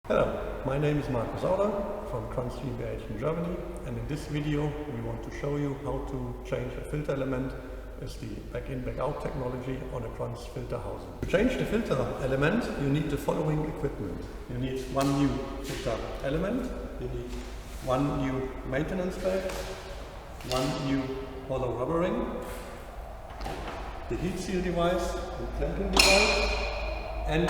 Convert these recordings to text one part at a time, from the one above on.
Hello, my name is Markus from Krantz in Germany, and in this video we want to show you how to change a filter element with the back-in back-out technology on a Krantz filter housing. To change the filter element you need the following equipment. You need one new filter element, you need one new maintenance bag, one new hollow rubber ring, the heat seal device, the clamping device, and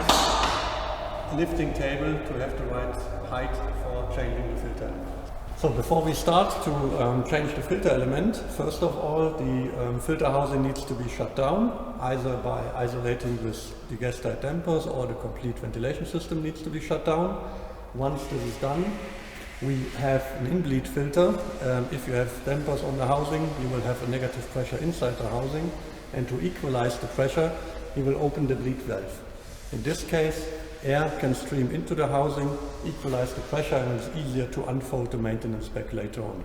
lifting table to have the right height for changing the filter element. So before we start to change the filter element, first of all the filter housing needs to be shut down, either by isolating with the gas tight dampers, or the complete ventilation system needs to be shut down. Once this is done, we have an in-bleed filter. If you have dampers on the housing, you will have a negative pressure inside the housing, and to equalize the pressure you will open the bleed valve. In this case, air can stream into the housing, equalize the pressure, and it's easier to unfold the maintenance bag later on.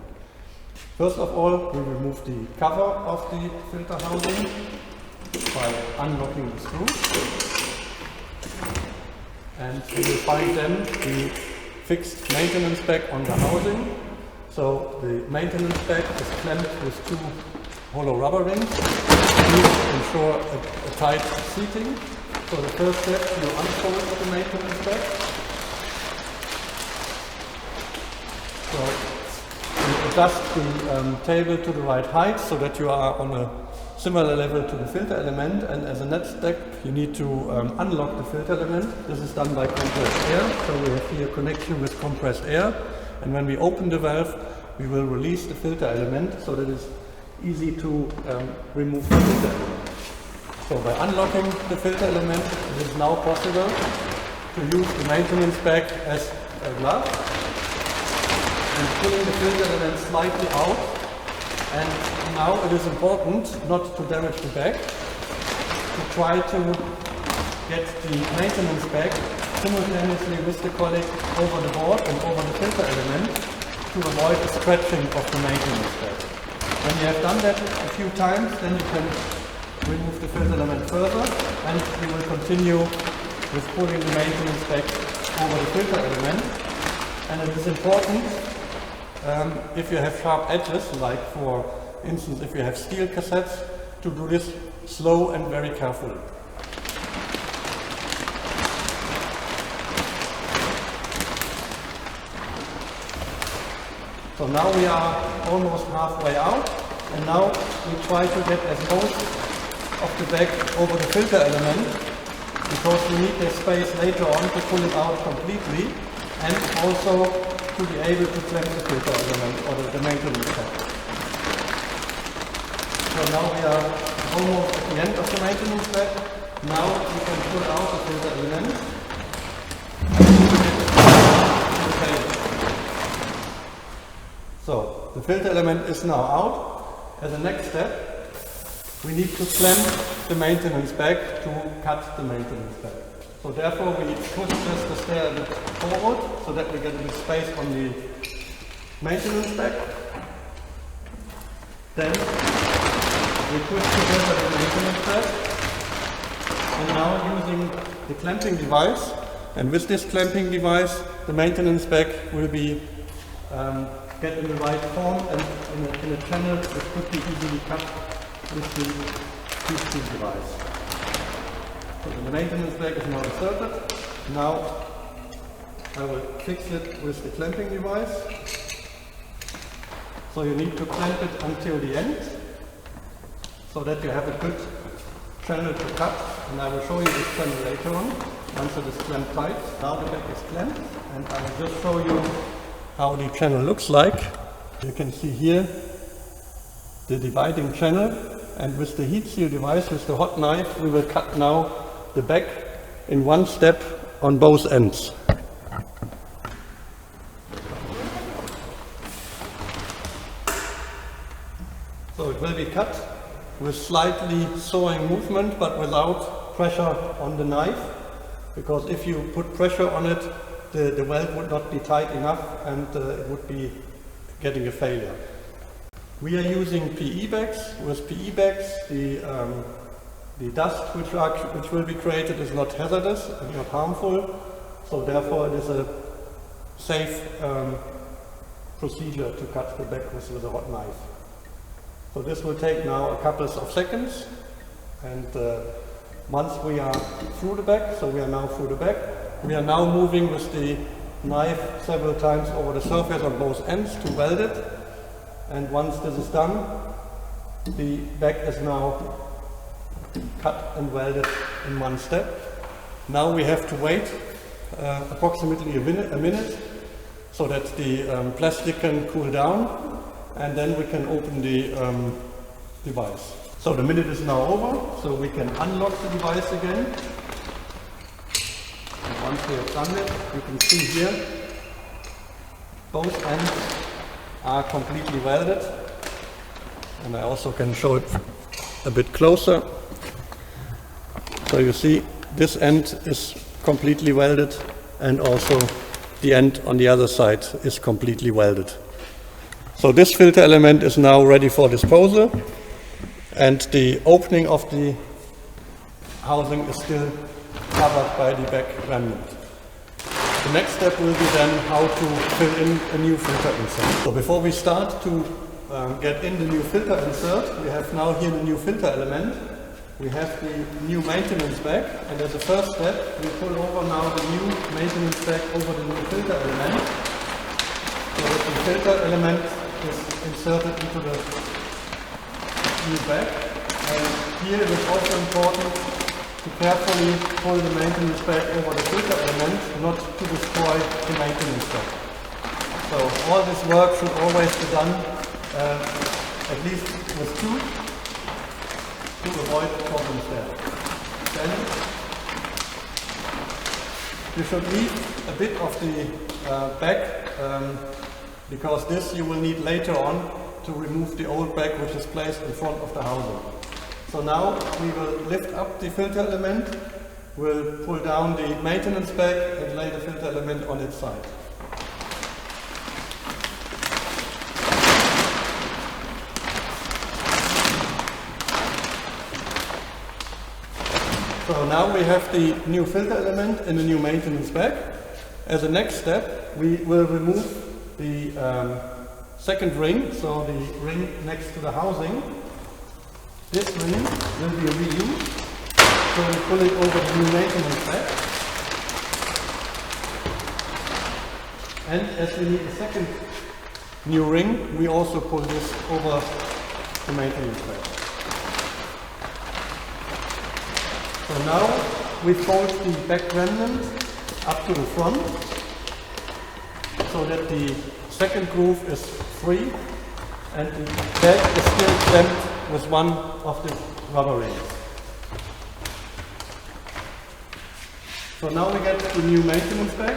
First of all, we remove the cover of the filter housing by unlocking the screw, and we will find then the fixed maintenance bag on the housing. So the maintenance bag is clamped with two hollow rubber rings to ensure a tight seating. So the first step, you unfold the maintenance bag. So you adjust the table to the right height so that you are on a similar level to the filter element, and as a next step you need to unlock the filter element. This is done by compressed air, so we have here a connection with compressed air, and when we open the valve we will release the filter element so that it's easy to remove the filter element. So by unlocking the filter element, it is now possible to use the maintenance bag as a glove and pulling the filter element slightly out. And now it is important not to damage the bag, to try to get the maintenance bag simultaneously with the colleague over the board and over the filter element to avoid the stretching of the maintenance bag. When you have done that a few times, then you can remove the filter element further, and you will continue with pulling the maintenance bag over the filter element. And it is important, if you have sharp edges, like for instance if you have steel cassettes, to do this slow and very carefully. So now we are almost halfway out, and now we try to get as most of the bag over the filter element, because we need the space later on to pull it out completely, and also to be able to clamp the filter element or the maintenance bag. So now we are almost at the end of the maintenance bag. Now we can pull out the filter element and put it to the table. So the filter element is now out. As a next step, we need to clamp the maintenance bag to cut the maintenance bag. So therefore we push just the stair a bit forward so that we get a bit space on the maintenance bag. Then we push together the maintenance bag, and now using the clamping device, and with this clamping device the maintenance bag will be get in the right form and in a channel that could be easily cut with the heat seal device. So the maintenance bag is now inserted. Now I will fix it with the clamping device. So you need to clamp it until the end, so that you have a good channel to cut, and I will show you this channel later on once it is clamped tight. Now the bag is clamped, and I will just show you how the channel looks like. You can see here the dividing channel, and with the heat seal device, with the hot knife, we will cut now the bag in one step on both ends. So it will be cut with slightly sawing movement, but without pressure on the knife, because if you put pressure on it, the weld would not be tight enough, and it would be getting a failure. We are using PE bags. With PE bags, the dust which will be created is not hazardous and not harmful, so therefore it is a safe procedure to cut the back with a hot knife. So this will take now a couple of seconds, and once we are through the back, so we are now through the back, we are now moving with the knife several times over the surface on both ends to weld it, and once this is done, the back is now cut and welded in one step. Now we have to wait approximately a minute so that the plastic can cool down, and then we can open the device. So the minute is now over, so we can unlock the device again. And once we have done it, you can see here both ends are completely welded, and I also can show it a bit closer. So you see this end is completely welded, and also the end on the other side is completely welded. So this filter element is now ready for disposal, and the opening of the housing is still covered by the back remnant. The next step will be then how to fill in a new filter insert. So before we start to get in the new filter insert, we have now here the new filter element. We have the new maintenance bag, and as a first step, we pull over now the new maintenance bag over the new filter element, so that the filter element is inserted into the new bag. And here it is also important to carefully pull the maintenance bag over the filter element, not to destroy the maintenance bag. So all this work should always be done at least with two, to avoid problems there. Then you should leave a bit of the back, because this you will need later on to remove the old bag which is placed in front of the housing. So now we will lift up the filter element, we'll pull down the maintenance bag and lay the filter element on its side. So now we have the new filter element in the new maintenance bag. As a next step, we will remove the second ring, so the ring next to the housing. This ring will be reused, so we pull it over the new maintenance bag. And as we need a second new ring, we also pull this over the maintenance bag. So now we fold the back remnant up to the front, so that the second groove is free and the bag is still clamped with one of the rubber rings. So now we get the new maintenance bag,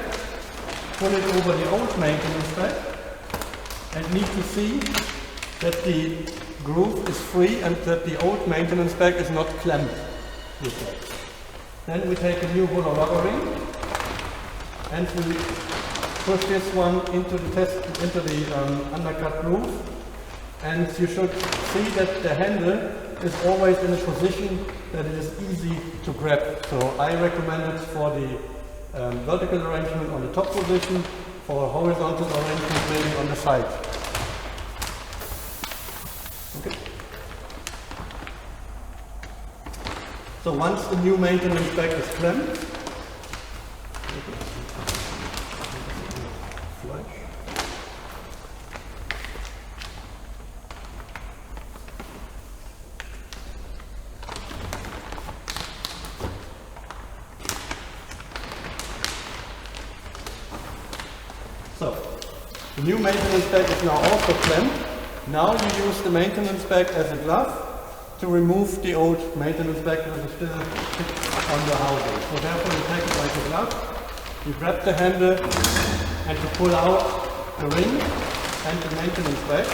pull it over the old maintenance bag, and need to see that the groove is free and that the old maintenance bag is not clamped with that. Then we take a new hollow rubber ring and we push this one into the undercut groove, and you should see that the handle is always in a position that it is easy to grab. So I recommend it for the vertical arrangement on the top position, for horizontal arrangement maybe on the side. Okay. So once the new maintenance bag is clamped, so the new maintenance bag is now also clamped. Now you use the maintenance bag as a glove to remove the old maintenance bag that is still on the housing. So therefore you take it like a glove, you grab the handle and you pull out the ring and the maintenance bag.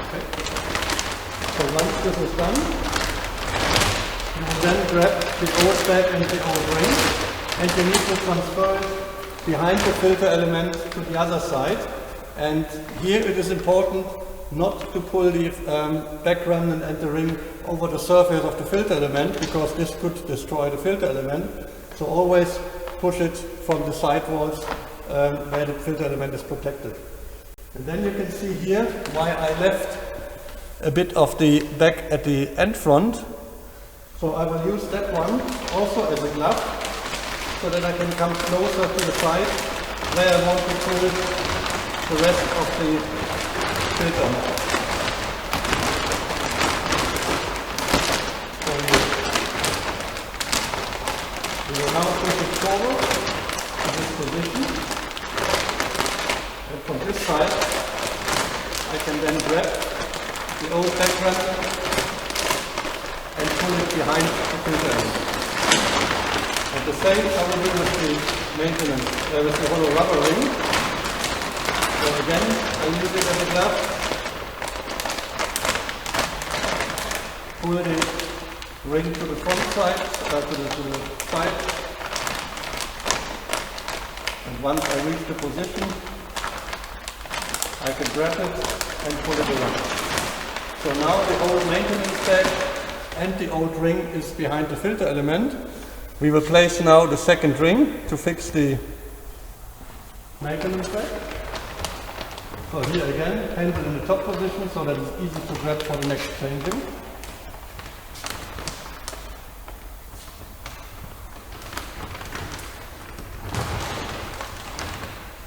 Okay. So once this is done, you will then grab the old bag and the old ring, and you need to transfer it behind the filter element to the other side, And here it is important not to pull the back remnant and the ring over the surface of the filter element, because this could destroy the filter element. So always push it from the side walls where the filter element is protected. And then you can see here why I left a bit of the back at the end front. So I will use that one also as a glove, so that I can come closer to the side where I want to pull the rest of the filter. So we will now push it forward to this position. And from this side, I can then grab the old back remnant and pull it behind the filter element. And the same I will do with the maintenance, with the hollow rubber ring. So again, I use it as a glove. Pull the ring to the front side, to the side. And once I reach the position, I can grab it and pull it around. So now the old maintenance bag and the old ring is behind the filter element. We will place now the second ring to fix the maintenance bag. So here again, handle in the top position so that it's easy to grab for the next changing.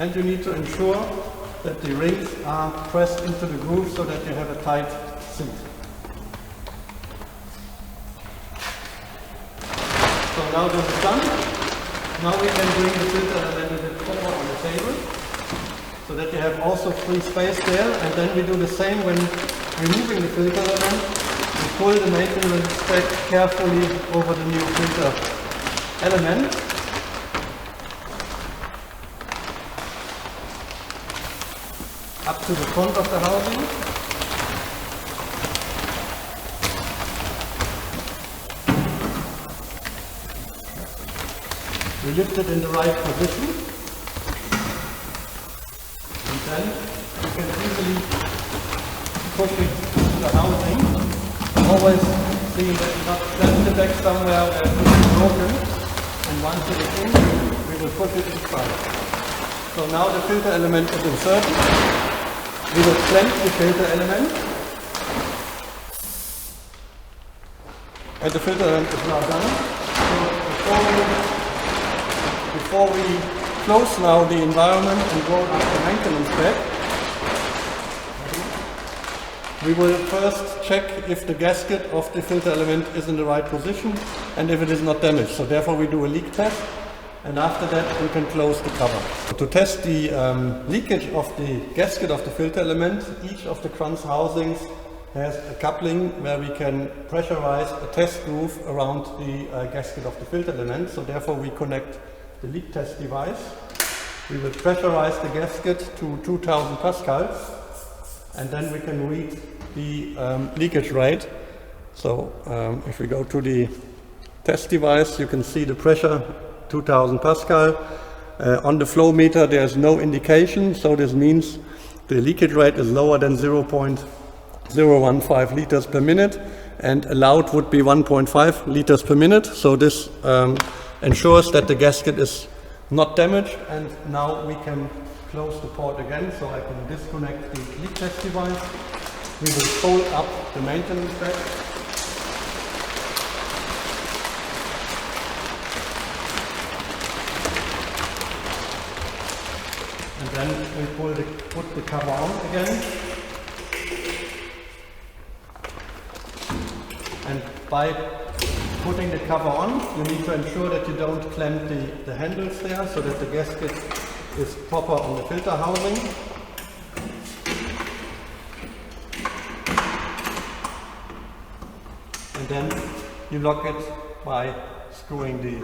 And you need to ensure that the rings are pressed into the groove so that you have a tight seat. So now this is done. Now we can bring the filter element a bit forward on the table, so that you have also free space there. And then we do the same when removing the filter element. We pull the maintenance back carefully over the new filter element. Up to the front of the housing. We lift it in the right position, and then you can easily push it to the housing. Always see that you not plant the back somewhere where it is broken, and once it is in, we will push it inside. So now the filter element is inserted. We will clamp the filter element, and the filter element is now done. So before we close now the environment and roll up the maintenance bag, we will first check if the gasket of the filter element is in the right position and if it is not damaged. So therefore we do a leak test, and after that we can close the cover. To test the leakage of the gasket of the filter element, each of the Krantz housings has a coupling where we can pressurize a test groove around the gasket of the filter element. So therefore we connect the leak test device. We will pressurize the gasket to 2000 pascals, and then we can read the leakage rate. So if we go to the test device, you can see the pressure 2000 pascal. On the flow meter there is no indication, so this means the leakage rate is lower than 0.015 liters per minute, and allowed would be 1.5 liters per minute. So this ensures that the gasket is not damaged, and now we can close the port again, so I can disconnect the leak test device. We will fold up the maintenance bag. And then we put the cover on again. And by putting the cover on, you need to ensure that you don't clamp the handles there, so that the gasket is proper on the filter housing. And then you lock it by screwing the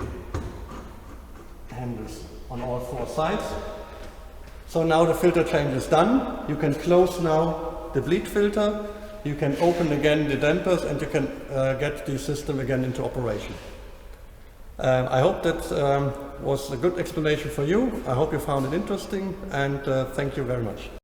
handles on all four sides. So now the filter change is done. You can close now the bleed filter. You can open again the dampers, and you can get the system again into operation. I hope that was a good explanation for you. I hope you found it interesting, and thank you very much.